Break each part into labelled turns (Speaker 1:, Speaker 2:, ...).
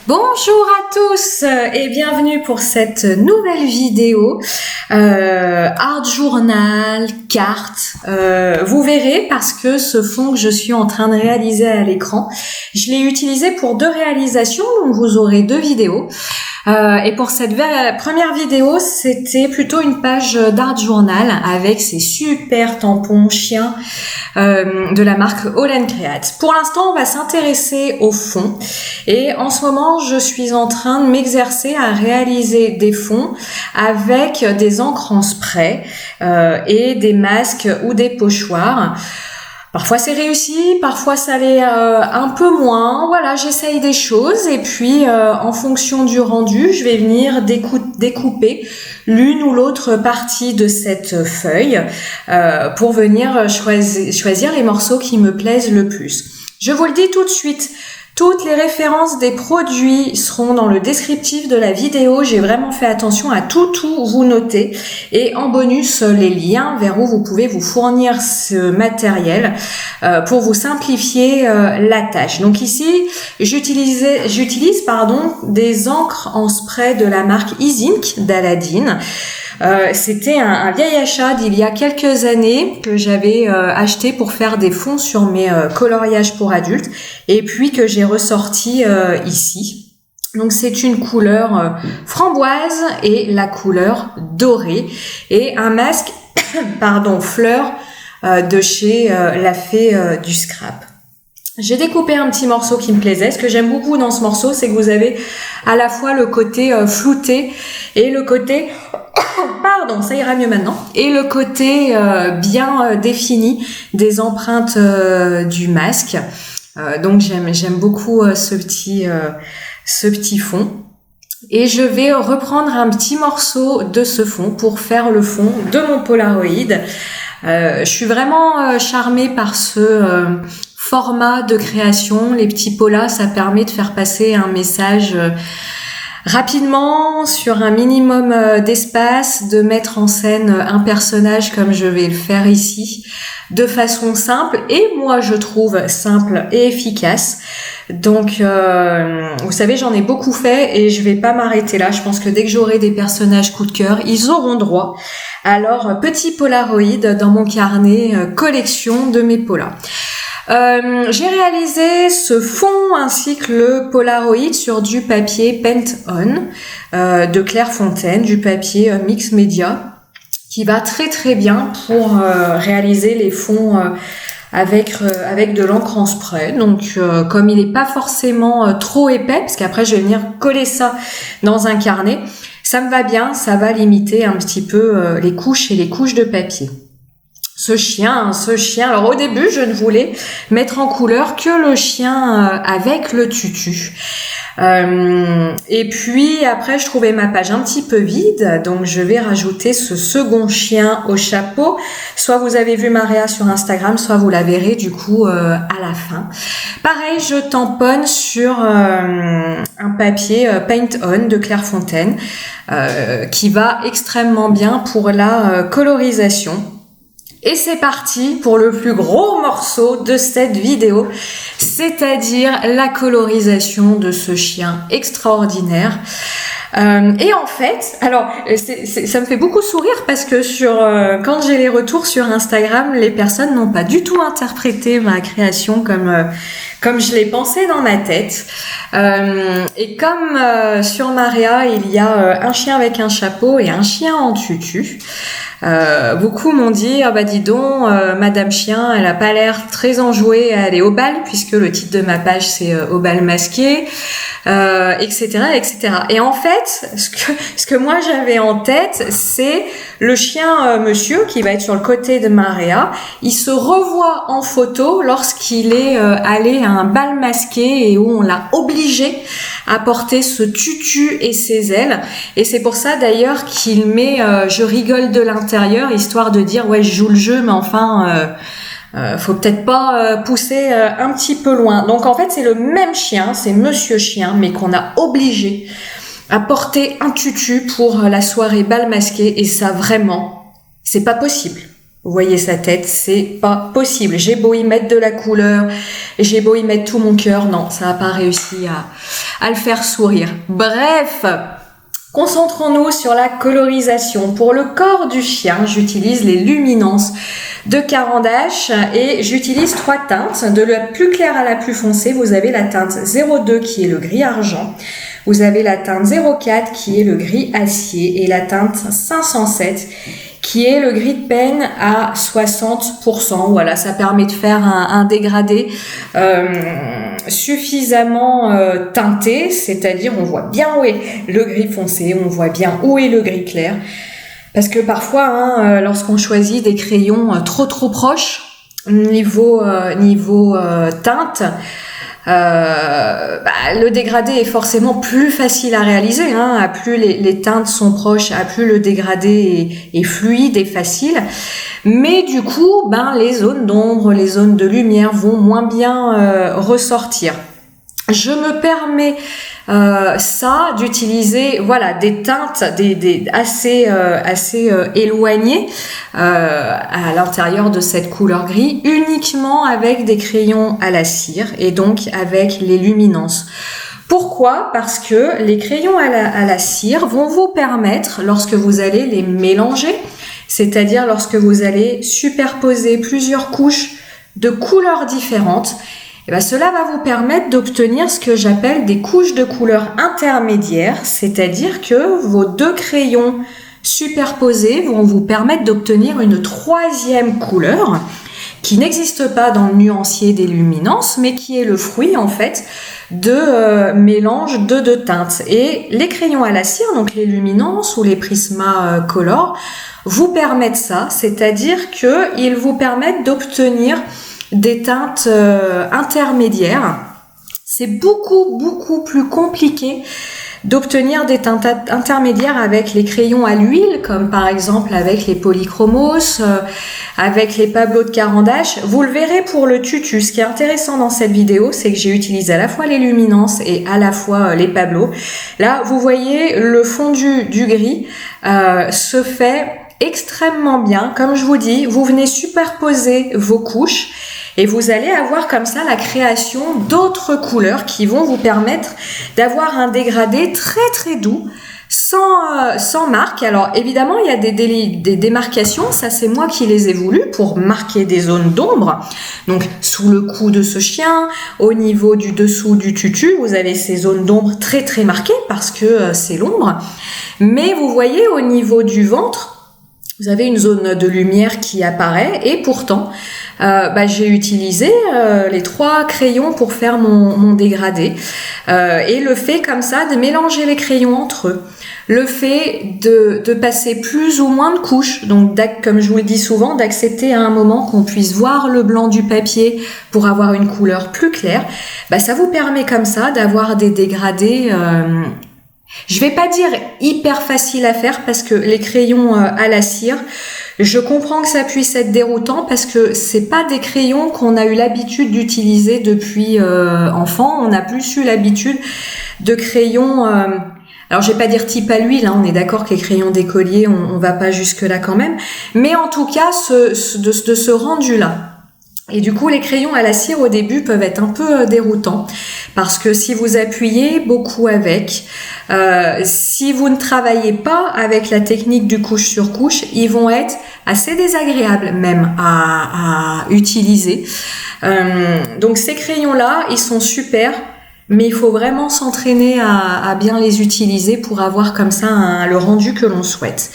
Speaker 1: Bonjour à tous et bienvenue pour cette nouvelle vidéo Art Journal, carte. Vous verrez parce que ce fond que je suis en train de réaliser à l'écran, je l'ai utilisé pour deux réalisations, donc vous aurez deux vidéos. Et pour cette première vidéo, c'était plutôt une page d'Art Journal avec ces super tampons chiens de la marque All & Create. Pour l'instant, on va s'intéresser au fond. Et en ce moment, je suis en train de m'exercer à réaliser des fonds avec des encres en spray et des masques ou des pochoirs. Parfois c'est réussi, parfois ça l'est un peu moins. Voilà, j'essaye des choses et puis en fonction du rendu, je vais venir découper l'une ou l'autre partie de cette feuille pour venir choisir les morceaux qui me plaisent le plus. Je vous le dis tout de suite, toutes les références des produits seront dans le descriptif de la vidéo. J'ai vraiment fait attention à tout vous noter. Et en bonus, les liens vers où vous pouvez vous fournir ce matériel pour vous simplifier la tâche. Donc ici, j'utilise des encres en spray de la marque Ease Ink d'Aladine. C'était un vieil achat d'il y a quelques années que j'avais acheté pour faire des fonds sur mes coloriages pour adultes et puis que j'ai ressorti ici. Donc c'est une couleur framboise et la couleur dorée et un masque fleur de chez La Fée du Scrap. J'ai découpé un petit morceau qui me plaisait. Ce que j'aime beaucoup dans ce morceau, c'est que vous avez à la fois le côté flouté et le côté ça ira mieux maintenant. Et le côté bien défini des empreintes du masque. Donc j'aime beaucoup ce petit fond. Et je vais reprendre un petit morceau de ce fond pour faire le fond de mon Polaroid. Je suis vraiment charmée par ce format de création. Les petits polas, ça permet de faire passer un message rapidement, sur un minimum d'espace, de mettre en scène un personnage comme je vais le faire ici, de façon simple et moi je trouve simple et efficace. Donc vous savez, j'en ai beaucoup fait et je vais pas m'arrêter là. Je pense que dès que j'aurai des personnages coup de cœur, ils auront droit. Alors petit Polaroid dans mon carnet collection de mes polas. J'ai réalisé ce fond ainsi que le Polaroid sur du papier Paint On de Clairefontaine, du papier Mix Media, qui va très bien pour réaliser les fonds avec de l'encre en spray. Donc comme il n'est pas forcément trop épais, parce qu'après je vais venir coller ça dans un carnet, ça me va bien, ça va limiter un petit peu les couches et les couches de papier. Ce chien. Alors au début, je ne voulais mettre en couleur que le chien avec le tutu. Et puis après, je trouvais ma page un petit peu vide, donc je vais rajouter ce second chien au chapeau. Soit vous avez vu Maria sur Instagram, soit vous la verrez du coup à la fin. Pareil, je tamponne sur un papier Paint On de Clairefontaine qui va extrêmement bien pour la colorisation. Et c'est parti pour le plus gros morceau de cette vidéo, c'est-à-dire la colorisation de ce chien extraordinaire. Et en fait, alors ça me fait beaucoup sourire parce que quand j'ai les retours sur Instagram, les personnes n'ont pas du tout interprété ma création comme je l'ai pensé dans ma tête. Et comme sur Maria, il y a un chien avec un chapeau et un chien en tutu. Beaucoup m'ont dit dis donc Madame Chien, elle a pas l'air très enjouée à aller au bal puisque le titre de ma page c'est au bal masqué, etc. Et en fait, ce que moi j'avais en tête, c'est le chien monsieur qui va être sur le côté de Maria. Il se revoit en photo lorsqu'il est allé à un bal masqué et où on l'a obligé à porter ce tutu et ses ailes. Et c'est pour ça d'ailleurs qu'il met je rigole de l'intérieur, histoire de dire ouais je joue le jeu mais enfin faut peut-être pas pousser un petit peu loin. Donc en fait c'est le même chien, c'est Monsieur Chien, mais qu'on a obligé à porter un tutu pour la soirée bal masqué. Et ça vraiment, c'est pas possible. Vous voyez sa tête, c'est pas possible. J'ai beau y mettre de la couleur, j'ai beau y mettre tout mon cœur, non, ça n'a pas réussi à le faire sourire. Bref, concentrons-nous sur la colorisation. Pour le corps du chien, j'utilise les luminances de Caran d'Ache et j'utilise 3 teintes. De la plus claire à la plus foncée, vous avez la teinte 02 qui est le gris argent. Vous avez la teinte 04 qui est le gris acier et la teinte 507 qui est le gris de peine à 60%. Voilà, ça permet de faire un dégradé suffisamment teinté, c'est-à-dire on voit bien où est le gris foncé, on voit bien où est le gris clair. Parce que parfois, lorsqu'on choisit des crayons trop proches, niveau teinte, le dégradé est forcément plus facile à réaliser. À plus les teintes sont proches, à plus le dégradé est fluide et facile. Mais du coup, les zones d'ombre, les zones de lumière vont moins bien ressortir. Je me permets d'utiliser des teintes assez éloignées à l'intérieur de cette couleur gris, uniquement avec des crayons à la cire et donc avec les luminances. Pourquoi ? Parce que les crayons à la cire vont vous permettre, lorsque vous allez les mélanger, c'est-à-dire lorsque vous allez superposer plusieurs couches de couleurs différentes, cela va vous permettre d'obtenir ce que j'appelle des couches de couleurs intermédiaires, c'est-à-dire que vos 2 crayons superposés vont vous permettre d'obtenir une 3e couleur qui n'existe pas dans le nuancier des luminances, mais qui est le fruit en fait de mélange de 2 teintes. Et les crayons à la cire, donc les luminances ou les Prismacolor, vous permettent ça, c'est-à-dire qu'ils vous permettent d'obtenir des teintes intermédiaires. C'est beaucoup plus compliqué d'obtenir des teintes intermédiaires avec les crayons à l'huile, comme par exemple avec les Polychromos, avec les Pablo de Caran d'Ache. Vous le verrez pour le tutu. Ce qui est intéressant dans cette vidéo, c'est que j'ai utilisé à la fois les luminances et à la fois les Pablo. Là, vous voyez, le fondu du gris se fait extrêmement bien. Comme je vous dis, vous venez superposer vos couches et vous allez avoir comme ça la création d'autres couleurs qui vont vous permettre d'avoir un dégradé très doux, sans marque. Alors évidemment, il y a des démarcations, ça c'est moi qui les ai voulues pour marquer des zones d'ombre. Donc sous le cou de ce chien, au niveau du dessous du tutu, vous avez ces zones d'ombre très marquées parce que c'est l'ombre. Mais vous voyez au niveau du ventre, vous avez une zone de lumière qui apparaît et pourtant j'ai utilisé les 3 crayons pour faire mon dégradé et le fait comme ça de mélanger les crayons entre eux, le fait de passer plus ou moins de couches, donc comme je vous le dis souvent, d'accepter à un moment qu'on puisse voir le blanc du papier pour avoir une couleur plus claire, ça vous permet comme ça d'avoir des dégradés je vais pas dire hyper facile à faire parce que les crayons à la cire, je comprends que ça puisse être déroutant parce que c'est pas des crayons qu'on a eu l'habitude d'utiliser depuis enfant. On a plus eu l'habitude de crayons alors je vais pas dire type à l'huile, on est d'accord que les crayons d'écolier, on va pas jusque là quand même, mais en tout cas de ce rendu là. Et du coup, les crayons à la cire au début peuvent être un peu déroutants parce que si vous appuyez beaucoup avec, si vous ne travaillez pas avec la technique du couche sur couche, ils vont être assez désagréables même à utiliser. Donc ces crayons-là, ils sont super, mais il faut vraiment s'entraîner à bien les utiliser pour avoir comme ça le rendu que l'on souhaite.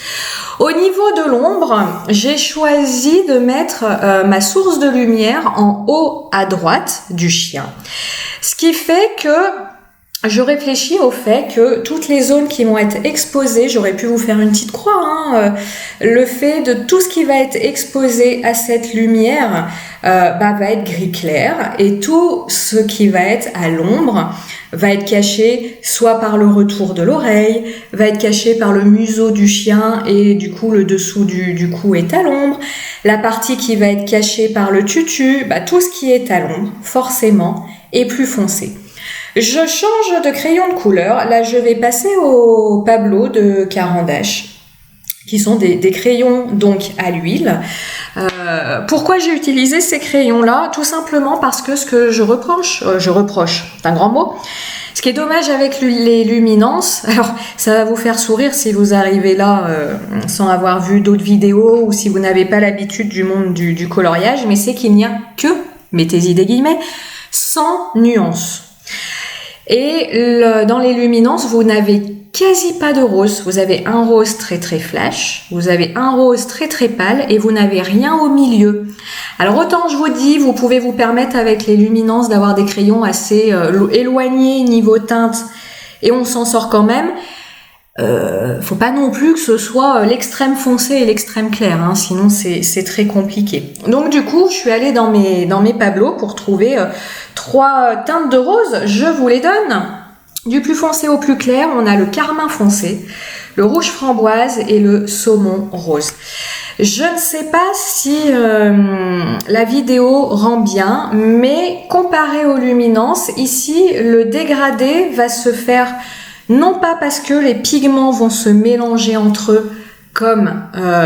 Speaker 1: Au niveau de l'ombre, j'ai choisi de mettre ma source de lumière en haut à droite du chien. Ce qui fait que je réfléchis au fait que toutes les zones qui vont être exposées, j'aurais pu vous faire une petite croix, le fait de tout ce qui va être exposé à cette lumière va être gris clair et tout ce qui va être à l'ombre va être caché soit par le retour de l'oreille, va être caché par le museau du chien et du coup le dessous du cou est à l'ombre, la partie qui va être cachée par le tutu, tout ce qui est à l'ombre forcément est plus foncé. Je change de crayon de couleur. Là, je vais passer au Pablo de Caran d'Ache. qui sont des crayons donc à l'huile. Pourquoi j'ai utilisé ces crayons-là? Tout simplement parce que ce que je reproche, c'est un grand mot. Ce qui est dommage avec les luminances, alors ça va vous faire sourire si vous arrivez là sans avoir vu d'autres vidéos ou si vous n'avez pas l'habitude du monde du coloriage, mais c'est qu'il n'y a que, mettez-y des guillemets, 100 nuances. Et dans les luminances, vous n'avez quasi pas de rose. Vous avez un rose très très flash, vous avez un rose très très pâle et vous n'avez rien au milieu. Alors autant je vous dis, vous pouvez vous permettre avec les luminances d'avoir des crayons assez éloignés niveau teinte et on s'en sort quand même. Faut pas non plus que ce soit l'extrême foncé et l'extrême clair, hein, sinon c'est très compliqué. Donc du coup, je suis allée dans mes Pablo pour trouver 3 teintes de rose. Je vous les donne. Du plus foncé au plus clair, on a le carmin foncé, le rouge framboise et le saumon rose. Je ne sais pas si la vidéo rend bien, mais comparé aux luminances, ici, le dégradé va se faire non pas parce que les pigments vont se mélanger entre eux comme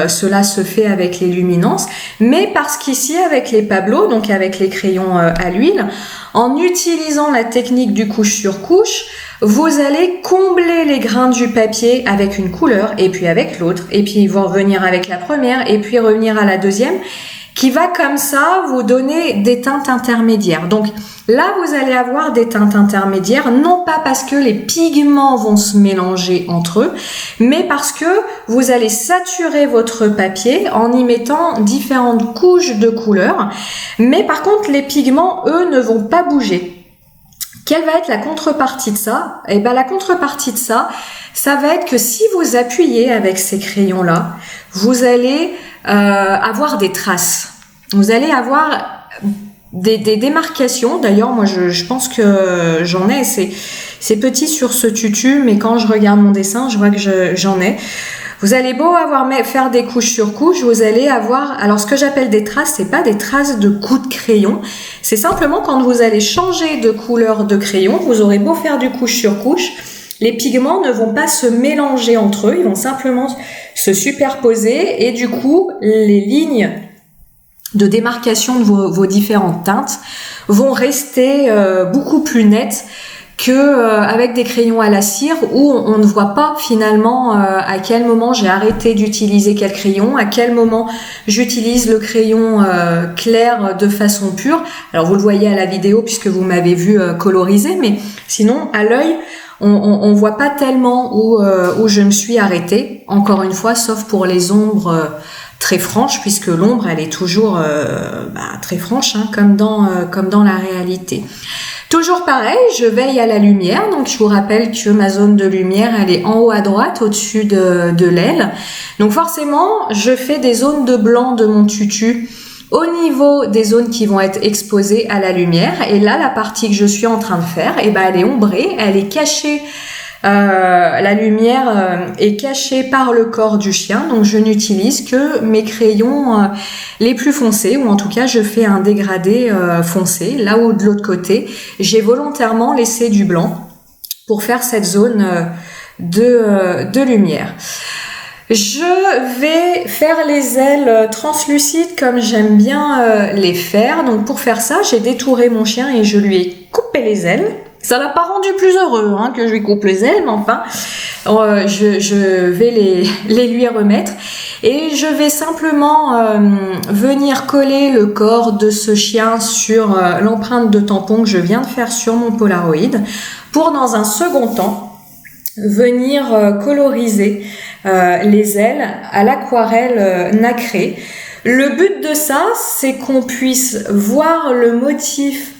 Speaker 1: cela se fait avec les luminances, mais parce qu'ici, avec les Pablo, donc avec les crayons à l'huile, en utilisant la technique du couche sur couche, vous allez combler les grains du papier avec une couleur et puis avec l'autre, et puis ils vont revenir avec la première et puis revenir à la deuxième, qui va comme ça vous donner des teintes intermédiaires. Donc là, vous allez avoir des teintes intermédiaires, non pas parce que les pigments vont se mélanger entre eux, mais parce que vous allez saturer votre papier en y mettant différentes couches de couleurs. Mais par contre, les pigments, eux, ne vont pas bouger. Quelle va être la contrepartie de ça? Eh bien, la contrepartie de ça, ça va être que si vous appuyez avec ces crayons-là, vous allez avoir des traces. Vous allez avoir des démarcations. D'ailleurs, moi, je pense que j'en ai. C'est petit sur ce tutu, mais quand je regarde mon dessin, je vois que j'en ai. Vous allez beau faire des couches sur couches, vous allez avoir, alors ce que j'appelle des traces, c'est pas des traces de coups de crayon, c'est simplement quand vous allez changer de couleur de crayon, vous aurez beau faire du couche sur couche, les pigments ne vont pas se mélanger entre eux, ils vont simplement se superposer et du coup, les lignes de démarcation de vos différentes teintes vont rester beaucoup plus nettes que avec des crayons à la cire où on ne voit pas finalement à quel moment j'ai arrêté d'utiliser quel crayon, à quel moment j'utilise le crayon clair de façon pure. Alors vous le voyez à la vidéo puisque vous m'avez vu coloriser, mais sinon à l'œil on voit pas tellement où je me suis arrêtée. Encore une fois, sauf pour les ombres très franches, puisque l'ombre elle est toujours très franche, hein, comme dans la réalité. Toujours pareil, je veille à la lumière, donc je vous rappelle que ma zone de lumière, elle est en haut à droite, au-dessus de l'aile. Donc forcément, je fais des zones de blanc de mon tutu au niveau des zones qui vont être exposées à la lumière. Et là, la partie que je suis en train de faire, elle est ombrée, elle est cachée. La lumière est cachée par le corps du chien, donc je n'utilise que mes crayons les plus foncés, ou en tout cas je fais un dégradé foncé, là où de l'autre côté j'ai volontairement laissé du blanc pour faire cette zone de lumière. Je vais faire les ailes translucides comme j'aime bien les faire, donc pour faire ça j'ai détouré mon chien et je lui ai coupé les ailes. Ça l'a pas rendu plus heureux que je lui coupe les ailes, mais enfin, je vais les lui remettre. Et je vais simplement venir coller le corps de ce chien sur l'empreinte de tampon que je viens de faire sur mon Polaroid, pour dans un second temps venir coloriser les ailes à l'aquarelle nacrée. Le but de ça, c'est qu'on puisse voir le motif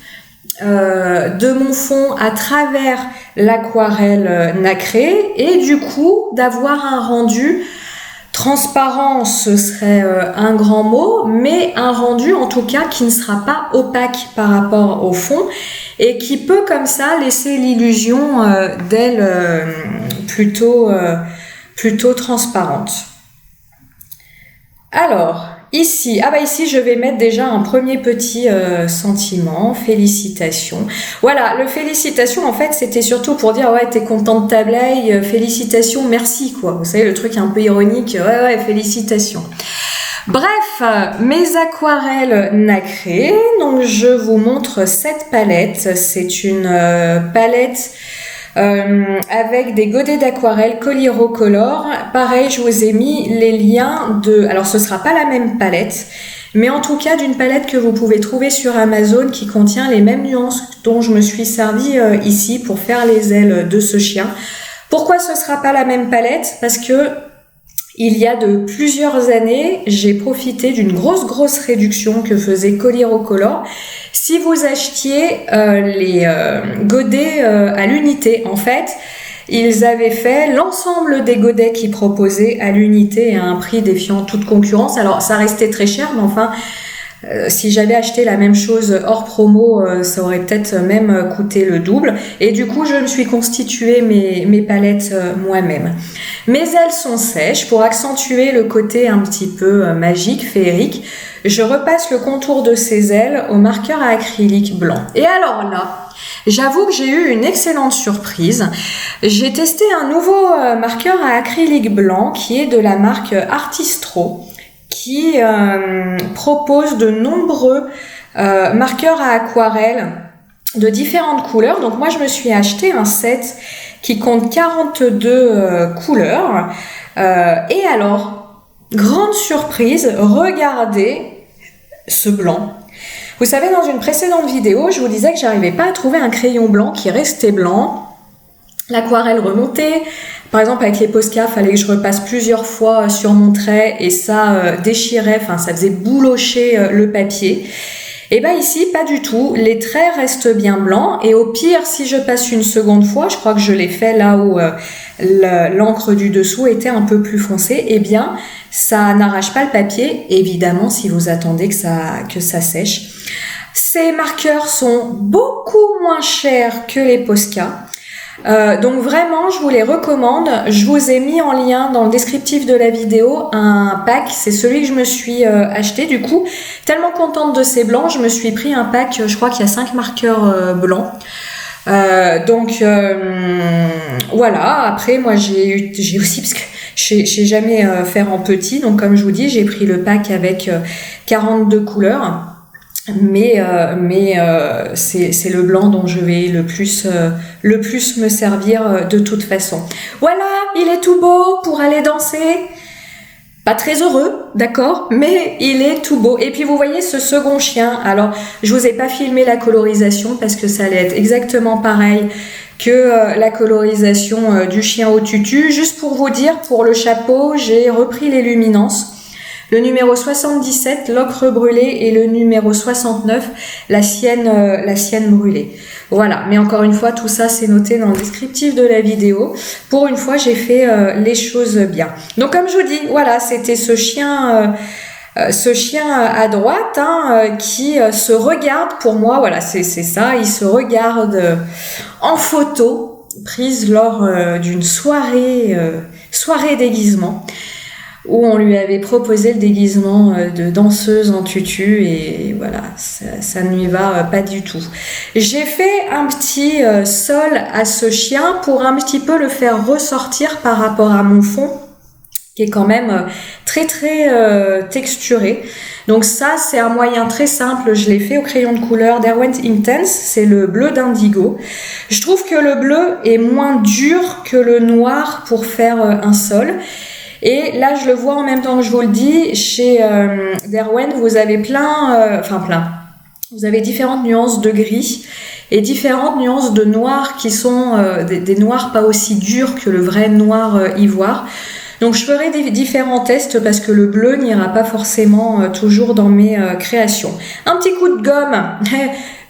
Speaker 1: de mon fond à travers l'aquarelle nacrée et du coup d'avoir un rendu transparent, ce serait un grand mot, mais un rendu en tout cas qui ne sera pas opaque par rapport au fond et qui peut comme ça laisser l'illusion d'elle plutôt transparente. Alors, ici, ici je vais mettre déjà un premier petit sentiment, félicitations. Voilà, le félicitations en fait c'était surtout pour dire ouais t'es content de ta blague, félicitations, merci quoi. Vous savez le truc un peu ironique, ouais félicitations. Bref, mes aquarelles nacrées, donc je vous montre cette palette, c'est une palette avec des godets d'aquarelle Coliro-Color. Pareil, je vous ai mis les liens alors ce sera pas la même palette, mais en tout cas d'une palette que vous pouvez trouver sur Amazon qui contient les mêmes nuances dont je me suis servi ici pour faire les ailes de ce chien. Pourquoi ce sera pas la même palette? Parce que il y a de plusieurs années, j'ai profité d'une grosse réduction que faisait Coliro-Color. Si vous achetiez les godets à l'unité, en fait, ils avaient fait l'ensemble des godets qu'ils proposaient à l'unité à un prix défiant toute concurrence. Alors, ça restait très cher, mais enfin, si j'avais acheté la même chose hors promo, ça aurait peut-être même coûté le double. Et du coup, je me suis constitué mes palettes moi-même. Mes ailes sont sèches. Pour accentuer le côté un petit peu magique, féerique, je repasse le contour de ces ailes au marqueur à acrylique blanc. Et alors là, j'avoue que j'ai eu une excellente surprise. J'ai testé un nouveau marqueur à acrylique blanc qui est de la marque Artistro, qui propose de nombreux marqueurs à aquarelle de différentes couleurs. Donc moi je me suis acheté un set qui compte 42 couleurs. Et alors, grande surprise, regardez ce blanc. Vous savez, dans une précédente vidéo, je vous disais que j'arrivais pas à trouver un crayon blanc qui restait blanc. L'aquarelle remontait. Par exemple, avec les Posca, il fallait que je repasse plusieurs fois sur mon trait et ça déchirait, enfin ça faisait boulocher le papier. Et ben ici, pas du tout. Les traits restent bien blancs et au pire, si je passe une seconde fois, je crois que je l'ai fait là où l'encre du dessous était un peu plus foncée, eh bien, ça n'arrache pas le papier, évidemment, si vous attendez que ça sèche. Ces marqueurs sont beaucoup moins chers que les Posca. Donc vraiment, je vous les recommande. Je vous ai mis en lien dans le descriptif de la vidéo un pack. C'est celui que je me suis acheté. Du coup, tellement contente de ces blancs, je me suis pris un pack. Je crois qu'il y a 5 marqueurs blancs. Voilà. Après, moi, j'ai aussi parce que je sais jamais faire en petit. Donc, comme je vous dis, j'ai pris le pack avec 42 couleurs. Mais c'est le blanc dont je vais le plus me servir de toute façon. Voilà, il est tout beau pour aller danser. Pas très heureux, d'accord, mais il est tout beau. Et puis vous voyez ce second chien. Alors, je vous ai pas filmé la colorisation parce que ça allait être exactement pareil que la colorisation du chien au tutu. Juste pour vous dire, pour le chapeau, j'ai repris les luminances. Le numéro 77, l'ocre brûlée, et le numéro 69, la sienne brûlée. Voilà, mais encore une fois, tout ça c'est noté dans le descriptif de la vidéo. Pour une fois, j'ai fait les choses bien. Donc comme je vous dis, voilà, c'était ce chien à droite qui se regarde, pour moi, voilà, c'est ça, il se regarde en photo, prise lors d'une soirée déguisement, où on lui avait proposé le déguisement de danseuse en tutu et voilà, ça ne lui va pas du tout. J'ai fait un petit sol à ce chien pour un petit peu le faire ressortir par rapport à mon fond qui est quand même très texturé. Donc ça, c'est un moyen très simple. Je l'ai fait au crayon de couleur Derwent Intense. C'est le bleu d'indigo. Je trouve que le bleu est moins dur que le noir pour faire un sol. Et là, je le vois en même temps que je vous le dis, chez Derwent, vous avez vous avez différentes nuances de gris et différentes nuances de noir qui sont des noirs pas aussi durs que le vrai noir ivoire. Donc je ferai des différents tests parce que le bleu n'ira pas forcément toujours dans mes créations. Un petit coup de gomme,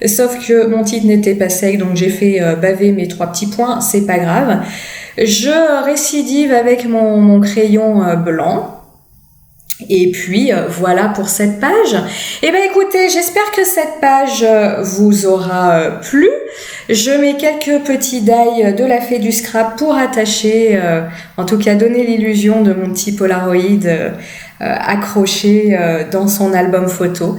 Speaker 1: sauf que mon titre n'était pas sec, donc j'ai fait baver mes 3 petits points, c'est pas grave. Je récidive avec mon crayon blanc. Et puis voilà pour cette page. Eh ben écoutez, j'espère que cette page vous aura plu. Je mets quelques petits die de la fée du scrap pour attacher, en tout cas donner l'illusion de mon petit Polaroid accroché dans son album photo.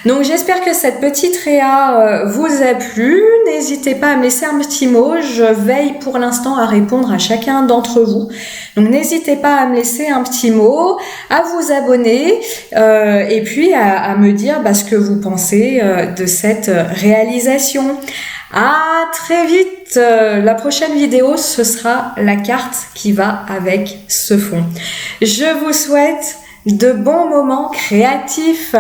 Speaker 1: Donc j'espère que cette petite réa vous a plu. N'hésitez pas à me laisser un petit mot. Je veille pour l'instant à répondre à chacun d'entre vous. Donc n'hésitez pas à me laisser un petit mot, à vous abonner et puis à me dire ce que vous pensez de cette réalisation. À très vite. La prochaine vidéo, ce sera la carte qui va avec ce fond. Je vous souhaite de bons moments créatifs.